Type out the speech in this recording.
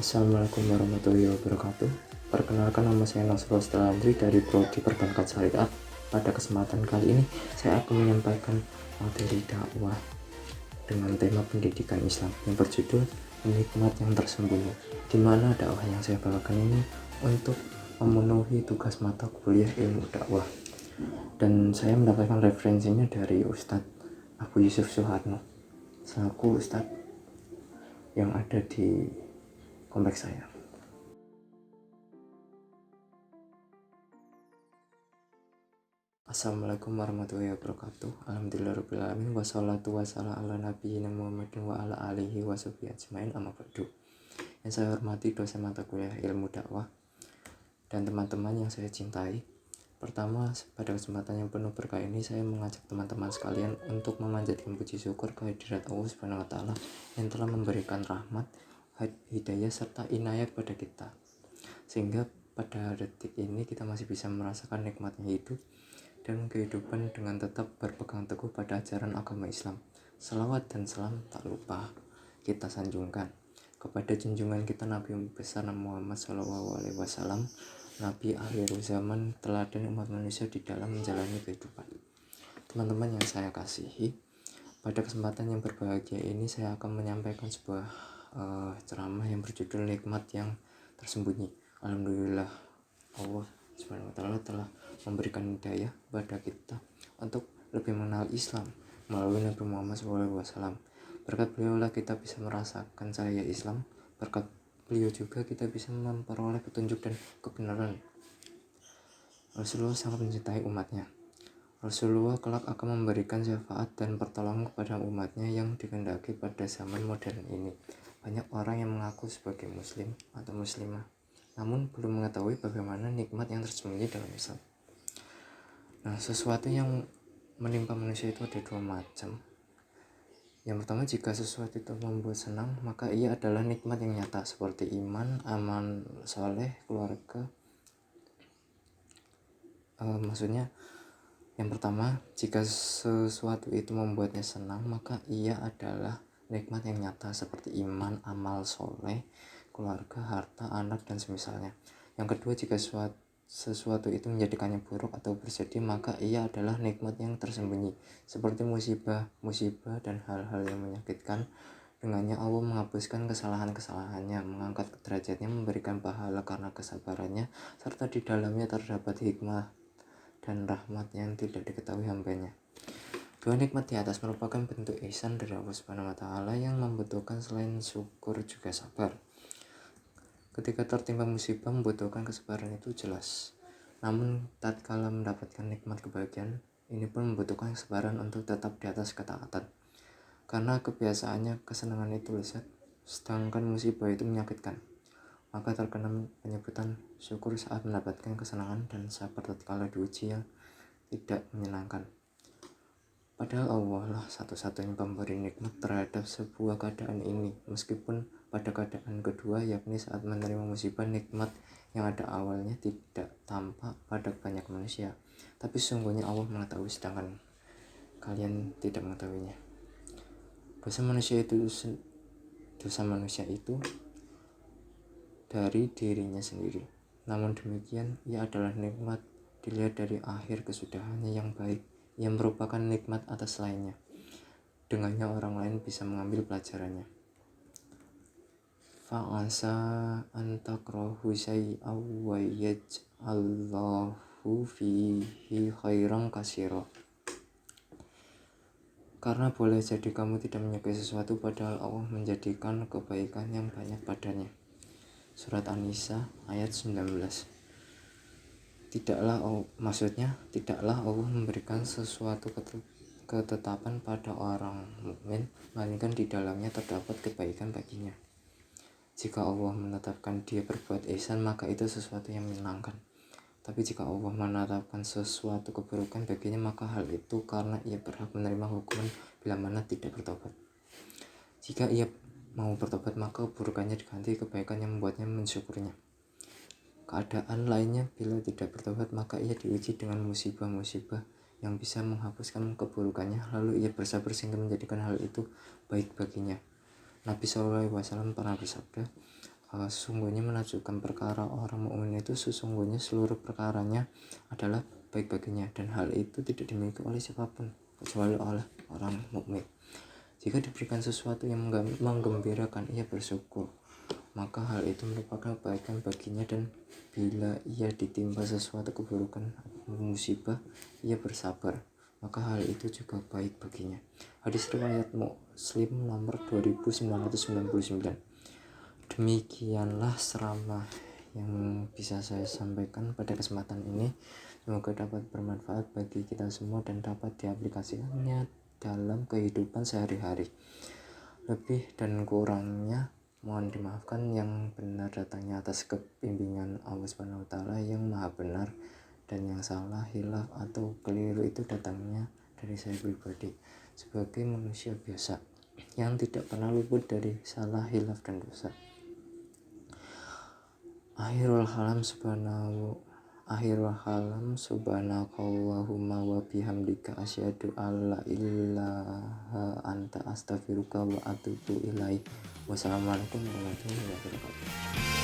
Assalamualaikum warahmatullahi wabarakatuh. Perkenalkan, nama saya Nasrul Stelandri dari Prodi Perbankan Syariah. Pada kesempatan kali ini saya akan menyampaikan materi dakwah dengan tema pendidikan Islam yang berjudul Nikmat yang Tersembunyi, di mana dakwah yang saya bawakan ini untuk memenuhi tugas mata kuliah ilmu dakwah. Dan saya mendapatkan referensinya dari Ustadz Abu Yusuf Suharno, selaku Ustadz yang ada di kompleks saya. Assalamualaikum warahmatullahi wabarakatuh. Alhamdulillahirrahmanirrahim. Wassalatu wassalamu ala nabiyina Muhammadin wa ala alihi wa sahbihi ajmain, amma ba'du. Yang saya hormati dosen mata kuliah ilmu dakwah dan teman-teman yang saya cintai. Pertama, pada kesempatan yang penuh berkah ini saya mengajak teman-teman sekalian untuk memanjatkan puji syukur kehadirat Allah Subhanahu wa taala yang telah memberikan rahmat, hidayah serta inayah kepada kita, sehingga pada detik ini kita masih bisa merasakan nikmatnya hidup dan kehidupan dengan tetap berpegang teguh pada ajaran agama Islam. Selawat dan salam tak lupa kita sanjungkan kepada junjungan kita Nabi besar Muhammad SAW, Nabi akhir zaman, teladan umat manusia di dalam menjalani kehidupan. Teman-teman yang saya kasihi, pada kesempatan yang berbahagia ini saya akan menyampaikan sebuah ceramah yang berjudul Nikmat yang Tersembunyi. Alhamdulillah, Allah Subhanahu wa taala telah memberikan hidayah kepada kita untuk lebih mengenal Islam melalui Nabi Muhammad SAW. Berkat beliau lah kita bisa merasakan cahaya Islam. Berkat beliau juga kita bisa memperoleh petunjuk dan kebenaran. Rasulullah sangat mencintai umatnya. Rasulullah kelak akan memberikan syafaat dan pertolongan kepada umatnya yang dikehendaki pada zaman modern ini. Banyak orang yang mengaku sebagai muslim atau muslimah, namun belum mengetahui bagaimana nikmat yang tersembunyi dalam Islam. Nah, sesuatu yang menimpa manusia itu ada dua macam. Yang pertama, jika sesuatu itu membuat senang, maka ia adalah nikmat yang nyata seperti iman, amal soleh, keluarga. Maksudnya, yang pertama, jika sesuatu itu membuatnya senang, maka ia adalah nikmat yang nyata seperti iman, amal soleh, keluarga, harta, anak, dan semisalnya. Yang kedua, jika sesuatu itu menjadikannya buruk atau bersedih, maka ia adalah nikmat yang tersembunyi seperti musibah, dan hal-hal yang menyakitkan. Dengannya Allah menghapuskan kesalahan-kesalahannya, mengangkat derajatnya, memberikan pahala karena kesabarannya, serta di dalamnya terdapat hikmah dan rahmat yang tidak diketahui hambanya. Dua nikmat di atas merupakan bentuk ihsan dari Allah Subhanahu wa taala yang membutuhkan selain syukur juga sabar. Ketika tertimpa musibah membutuhkan kesabaran itu jelas. Namun tatkala mendapatkan nikmat kebahagiaan, ini pun membutuhkan kesabaran untuk tetap di atas ketaatan. Karena kebiasaannya kesenangan itu lezat, sedangkan musibah itu menyakitkan. Maka terkena penyebutan syukur saat mendapatkan kesenangan dan sabar tatkala diuji yang tidak menyenangkan. Padahal Allah lah satu-satunya pemberi nikmat terhadap sebuah keadaan ini. Meskipun pada keadaan kedua, yakni saat menerima musibah, nikmat yang ada awalnya tidak tampak pada banyak manusia, tapi sesungguhnya Allah mengetahui, sedangkan kalian tidak mengetahuinya. Dosa manusia itu dari dirinya sendiri. Namun demikian, ia adalah nikmat dilihat dari akhir kesudahannya yang baik, yang merupakan nikmat atas lainnya. Dengannya orang lain bisa mengambil pelajarannya. Fa'asa antakrahu syai'aw wa yaj'allahu fihi khairan katsira. Karena boleh jadi kamu tidak menyukai sesuatu padahal Allah menjadikan kebaikan yang banyak padanya. Surat An-Nisa ayat 19. Tidaklah Allah memberikan sesuatu ketetapan pada orang mukmin, melainkan di dalamnya terdapat kebaikan baginya. Jika Allah menetapkan dia berbuat ihsan, maka itu sesuatu yang menyenangkan. Tapi jika Allah menetapkan sesuatu keburukan baginya, maka hal itu karena ia berhak menerima hukuman bila mana tidak bertobat. Jika ia mau bertobat, maka keburukannya diganti kebaikan yang membuatnya mensyukurnya. Keadaan lainnya, bila tidak bertobat, maka ia diuji dengan musibah-musibah yang bisa menghapuskan keburukannya, lalu ia bersabar sehingga menjadikan hal itu baik baginya. Nabi SAW pernah bersabda, Sesungguhnya menunjukkan perkara orang mukmin itu sesungguhnya seluruh perkaranya adalah baik baginya, dan hal itu tidak dimiliki oleh siapapun kecuali oleh orang mukmin. Jika diberikan sesuatu yang menggembirakan, ia bersyukur, maka hal itu merupakan kebaikan baginya, dan bila ia ditimpa sesuatu keburukan atau musibah, ia bersabar, maka hal itu juga baik baginya. Hadis riwayat Muslim nomor 2999. Demikianlah ceramah yang bisa saya sampaikan pada kesempatan ini. Semoga dapat bermanfaat bagi kita semua dan dapat diaplikasikannya dalam kehidupan sehari-hari. Lebih dan kurangnya mohon dimaafkan, yang benar datangnya atas kepimpinan Allah SWT yang maha benar, dan yang salah, hilaf atau keliru itu datangnya dari saya pribadi sebagai manusia biasa yang tidak pernah luput dari salah, hilaf, dan dosa. Akhirul halam subhanakallahumma wa bihamdika asyhadu alla ilaha anta astaghfiruka wa atubu ilaik. Wassalamualaikum warahmatullahi wabarakatuh.